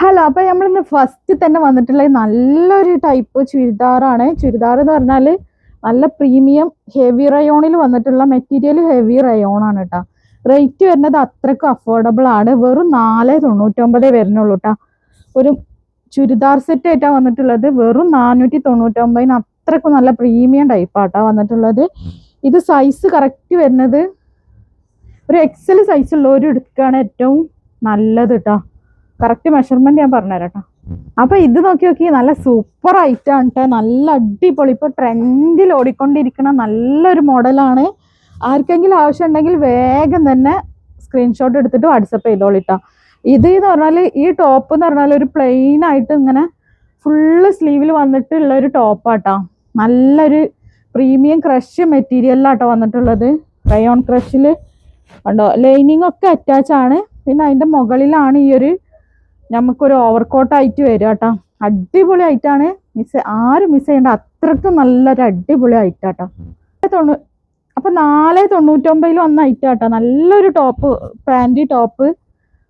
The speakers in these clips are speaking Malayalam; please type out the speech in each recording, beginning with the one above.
ഹലോ, അപ്പൊ നമ്മളിന്ന് ഫസ്റ്റ് തന്നെ വന്നിട്ടുള്ള നല്ലൊരു ടൈപ്പ് ചുരിദാറാണ്. ചുരിദാർ എന്ന് പറഞ്ഞാൽ നല്ല പ്രീമിയം ഹെവി റയോണിൽ വന്നിട്ടുള്ള മെറ്റീരിയൽ ഹെവി റയോൺ ആണ് കേട്ടോ. റേറ്റ് വരുന്നത് അത്രക്കും അഫോർഡബിൾ ആണ്. വെറും 499 വരുന്നുള്ളൂ കേട്ടോ. ഒരു ചുരിദാർ സെറ്റ് ആയിട്ടാണ് വന്നിട്ടുള്ളത്. വെറും 499 അത്രക്കും നല്ല പ്രീമിയം ടൈപ്പാട്ടോ വന്നിട്ടുള്ളത്. ഇത് സൈസ് കറക്റ്റ് വരുന്നത് ഒരു എക്സൽ സൈസ് ഉള്ളവർ എടുക്കുകയാണ് ഏറ്റവും നല്ലത് കേട്ടോ. കറക്റ്റ് മെഷർമെന്റ് ഞാൻ പറഞ്ഞുതരാം കേട്ടോ. അപ്പൊ ഇത് നോക്കി നല്ല സൂപ്പർ ഐറ്റാണ് കേട്ടോ. നല്ല അടിപൊളി, ഇപ്പൊ ട്രെൻഡിൽ ഓടിക്കൊണ്ടിരിക്കുന്ന നല്ലൊരു മോഡലാണ്. ആർക്കെങ്കിലും ആവശ്യം ഉണ്ടെങ്കിൽ വേഗം തന്നെ സ്ക്രീൻഷോട്ട് എടുത്തിട്ട് വാട്സപ്പ് ചെയ്തോളിട്ടോ. ഇത് എന്ന് പറഞ്ഞാൽ ഈ ടോപ്പ് എന്ന് പറഞ്ഞാൽ ഒരു പ്ലെയിൻ ആയിട്ട് ഇങ്ങനെ ഫുള്ള് സ്ലീവിൽ വന്നിട്ടുള്ള ഒരു ടോപ്പാട്ടോ. നല്ലൊരു പ്രീമിയം ക്രഷ് മെറ്റീരിയലിലാട്ടോ വന്നിട്ടുള്ളത്. റയോൺ ക്രഷിൽ കണ്ടോ, ലൈനിങ് ഒക്കെ അറ്റാച്ച് ആണ്. പിന്നെ അതിന്റെ മുകളിലാണ് ഈ ഒരു നമുക്കൊരു ഓവർകോട്ട് ആയിട്ട് വരിക കേട്ടോ. അടിപൊളി ആയിട്ടാണ്. ആരും മിസ് ചെയ്യേണ്ട, അത്രക്കും നല്ലൊരു അടിപൊളി ആയിട്ടാട്ടോ. അപ്പൊ 499 വന്ന ഐറ്റാട്ടോ. നല്ലൊരു ടോപ്പ്, പാൻറ് ടോപ്പ്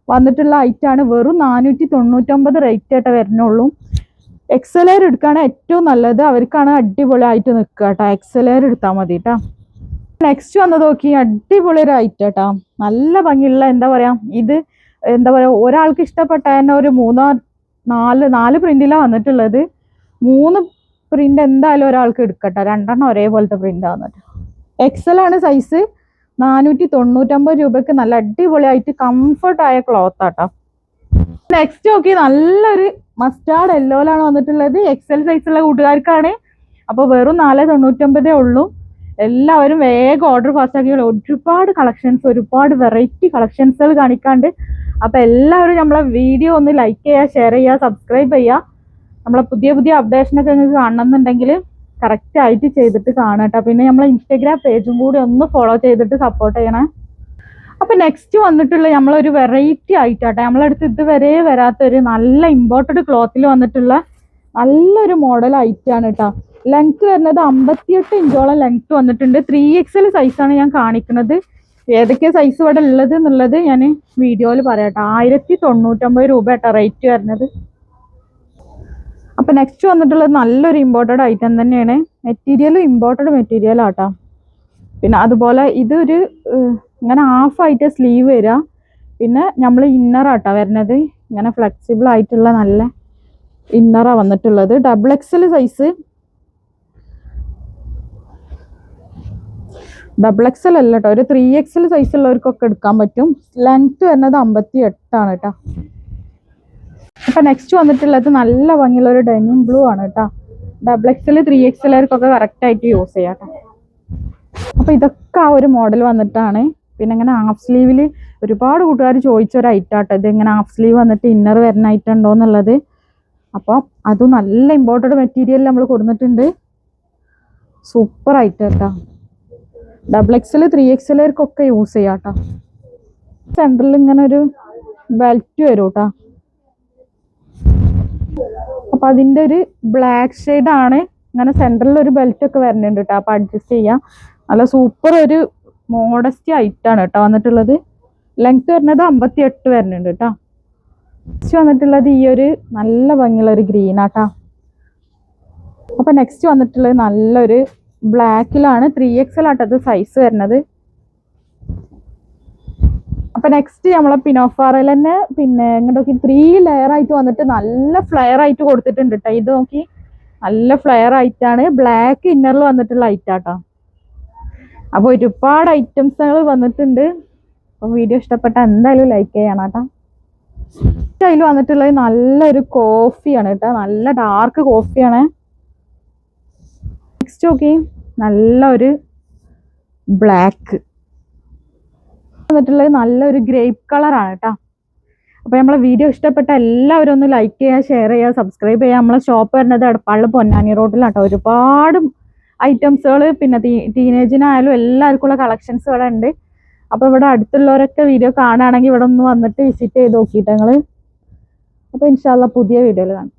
വന്നിട്ടുള്ള ഐറ്റാണ്. വെറും 499 റേറ്റ് ആയിട്ട് വരുന്നുള്ളൂ. എക്സലെയർ എടുക്കുകയാണ് ഏറ്റവും നല്ലത്. അവർക്കാണ് അടിപൊളി ആയിട്ട് നിൽക്കുക കേട്ടോ. എക്സലെയർ എടുത്താൽ മതി കേട്ടോ. നെക്സ്റ്റ് വന്നത് നോക്കി, അടിപൊളി ഒരു ഐറ്റം കേട്ടോ. നല്ല ഭംഗിയുള്ള എന്താ പറയാ, ഇത് എന്താ പറയാ, ഒരാൾക്ക് ഇഷ്ടപ്പെട്ട തന്നെ ഒരു നാല് പ്രിന്റിലാണ് വന്നിട്ടുള്ളത്. 3 പ്രിന്റ് എന്തായാലും ഒരാൾക്ക് എടുക്കട്ടെ. 2 ഒരേപോലത്തെ പ്രിന്റ് വന്നിട്ട്. എക്സൽ ആണ് സൈസ്. 499 രൂപക്ക് നല്ല അടിപൊളിയായിട്ട് കംഫർട്ട് ആയ ക്ലോത്ത് ആട്ടോ. നെക്സ്റ്റ് നോക്കി, നല്ലൊരു മസ്റ്റാർഡ് യെല്ലോയിലാണ് വന്നിട്ടുള്ളത്. എക്സൽ സൈസുള്ള കൂട്ടുകാർക്കാണ്. അപ്പൊ വെറും 499 ഉള്ളൂ. എല്ലാവരും വേഗം ഓർഡർ പാസ് ആക്കിയുള്ള ഒരുപാട് കളക്ഷൻസ്, ഒരുപാട് വെറൈറ്റി കളക്ഷൻസുകൾ കാണിക്കാണ്ട്. അപ്പൊ എല്ലാവരും നമ്മളെ വീഡിയോ ഒന്ന് ലൈക്ക് ചെയ്യുക, ഷെയർ ചെയ്യുക, സബ്സ്ക്രൈബ് ചെയ്യുക. നമ്മളെ പുതിയ അപ്ഡേഷനൊക്കെ നിങ്ങൾക്ക് കാണണമെന്നുണ്ടെങ്കിൽ കറക്റ്റ് ആയിട്ട് ചെയ്തിട്ട് കാണട്ടോ. പിന്നെ നമ്മളെ ഇൻസ്റ്റഗ്രാം പേജും കൂടി ഒന്ന് ഫോളോ ചെയ്തിട്ട് സപ്പോർട്ട് ചെയ്യണേ. അപ്പൊ നെക്സ്റ്റ് വന്നിട്ടുള്ള നമ്മളൊരു വെറൈറ്റി ആയിട്ടാട്ടെ, നമ്മളടുത്ത് ഇതുവരെ വരാത്തൊരു നല്ല ഇമ്പോർട്ടഡ് ക്ലോത്തിൽ വന്നിട്ടുള്ള നല്ലൊരു മോഡൽ ആയിട്ടാണ് കേട്ടോ. ലെങ്ത് വരുന്നത് 58 ഇഞ്ചോളം ലെങ്ത് വന്നിട്ടുണ്ട്. 3XL സൈസാണ് ഞാൻ കാണിക്കുന്നത്. ഏതൊക്കെ സൈസ് ഇവിടെ ഉള്ളത് എന്നുള്ളത് ഞാൻ വീഡിയോയിൽ പറയാട്ടോ. 1099 രൂപ കേട്ടോ റേറ്റ് വരുന്നത്. അപ്പൊ നെക്സ്റ്റ് വന്നിട്ടുള്ളത് നല്ലൊരു ഇമ്പോർട്ടഡ് ഐറ്റം തന്നെയാണ്. മെറ്റീരിയലും ഇമ്പോർട്ടഡ് മെറ്റീരിയൽ ആട്ടോ. പിന്നെ അതുപോലെ ഇതൊരു ഇങ്ങനെ ഹാഫായിട്ട് സ്ലീവ് വരിക. പിന്നെ നമ്മൾ ഇന്നർ ആട്ടോ വരുന്നത്. ഇങ്ങനെ ഫ്ലെക്സിബിൾ ആയിട്ടുള്ള നല്ല ഇന്നറാണ് വന്നിട്ടുള്ളത്. XXL സൈസ്, XXL അല്ല കേട്ടോ, ഒരു 3XL സൈസ് ഉള്ളവർക്കൊക്കെ എടുക്കാൻ പറ്റും. ലെങ്ത് വരുന്നത് 58 ആണ് കേട്ടോ. അപ്പൊ നെക്സ്റ്റ് വന്നിട്ടുള്ളത് നല്ല ഭംഗിയുള്ള ഒരു ഡെനിം ബ്ലൂ ആണ് കേട്ടോ. XXL 3XLർക്കൊക്കെ കറക്റ്റ് ആയിട്ട് യൂസ് ചെയ്യാം കേട്ടോ. അപ്പൊ ഇതൊക്കെ ആ ഒരു മോഡൽ വന്നിട്ടാണ്. പിന്നെ ഇങ്ങനെ ഹാഫ് സ്ലീവില് ഒരുപാട് കൂട്ടുകാർ ചോദിച്ചൊരു ഐറ്റാട്ടോ. ഇത് ഇങ്ങനെ ഹാഫ് സ്ലീവ് വന്നിട്ട് ഇന്നർ വരുന്ന ഐറ്റം ഉണ്ടോ എന്നുള്ളത്. അപ്പം അത് നല്ല ഇമ്പോർട്ടഡ് മെറ്റീരിയൽ നമ്മൾ കൊടുത്തിട്ടുണ്ട്. സൂപ്പർ ഐറ്റം കേട്ടോ. XXL 3XLർക്കൊക്കെ യൂസ് ചെയ്യാം കേട്ടോ. സെൻറ്ററിൽ ഇങ്ങനെ ഒരു ബെൽറ്റ് വരും കേട്ടോ. അപ്പൊ അതിന്റെ ഒരു ബ്ലാക്ക് ഷെയ്ഡ് ആണ്. ഇങ്ങനെ സെൻറ്ററിൽ ഒരു ബെൽറ്റ് ഒക്കെ വരുന്നുണ്ട് കേട്ടോ. അപ്പൊ അഡ്ജസ്റ്റ് ചെയ്യാം. നല്ല സൂപ്പർ ഒരു മോഡസ്റ്റ് ഐറ്റാണ് കേട്ടോ വന്നിട്ടുള്ളത്. ലെങ്ത് വരുന്നത് 58 വരുന്നുണ്ട് കേട്ടോ. നെക്സ്റ്റ് വന്നിട്ടുള്ളത് ഈ ഒരു നല്ല ഭംഗിയുള്ള ഒരു ഗ്രീൻ ആട്ടോ. അപ്പൊ നെക്സ്റ്റ് വന്നിട്ടുള്ളത് നല്ലൊരു ബ്ലാക്കിലാണ്. 3XL ആട്ടത് സൈസ് വരുന്നത്. അപ്പൊ നെക്സ്റ്റ് നമ്മളെ പിനോഫാറയിൽ തന്നെ പിന്നെ ഇങ്ങോട്ട് 3 ലെയർ ആയിട്ട് വന്നിട്ട് നല്ല ഫ്ലെയർ ആയിട്ട് കൊടുത്തിട്ടുണ്ട് കേട്ടോ. ഇത് നോക്കി, നല്ല ഫ്ലെയർ ആയിട്ടാണ്. ബ്ലാക്ക് ഇന്നറിൽ വന്നിട്ടുള്ള ഐറ്റാട്ടോ. അപ്പൊ ഒരുപാട് ഐറ്റംസുകൾ വന്നിട്ടുണ്ട്. അപ്പൊ വീഡിയോ ഇഷ്ടപ്പെട്ട എന്തായാലും ലൈക്ക് ചെയ്യണം കേട്ടോ. അതിൽ വന്നിട്ടുള്ളത് നല്ലൊരു കോഫിയാണ് കേട്ടോ. നല്ല ഡാർക്ക് കോഫിയാണ്. നെക്സ്റ്റ് നോക്കി, നല്ലൊരു ബ്ലാക്ക് വന്നിട്ടുള്ളത് നല്ലൊരു ഗ്രേപ്പ് കളറാണ് കേട്ടോ. അപ്പൊ നമ്മളെ വീഡിയോ ഇഷ്ടപ്പെട്ട എല്ലാവരും ഒന്ന് ലൈക്ക് ചെയ്യുക, ഷെയർ ചെയ്യുക, സബ്സ്ക്രൈബ് ചെയ്യുക. നമ്മളെ ഷോപ്പ് വരുന്നത് എടപ്പാളിൽ പൊന്നാനി റോഡിലാട്ടോ. ഒരുപാട് ഐറ്റംസുകൾ പിന്നെ ടീനേജിനായാലും എല്ലാവർക്കും ഉള്ള കളക്ഷൻസ് ഇവിടെ ഉണ്ട്. അപ്പൊ ഇവിടെ അടുത്തുള്ളവരൊക്കെ വീഡിയോ കാണുകയാണെങ്കിൽ ഇവിടെ ഒന്ന് വന്നിട്ട് വിസിറ്റ് ചെയ്ത് നോക്കിയിട്ട് ഞങ്ങള്. അപ്പൊ ഇൻഷാല്ലാ പുതിയ വീഡിയോയിൽ കാണാം.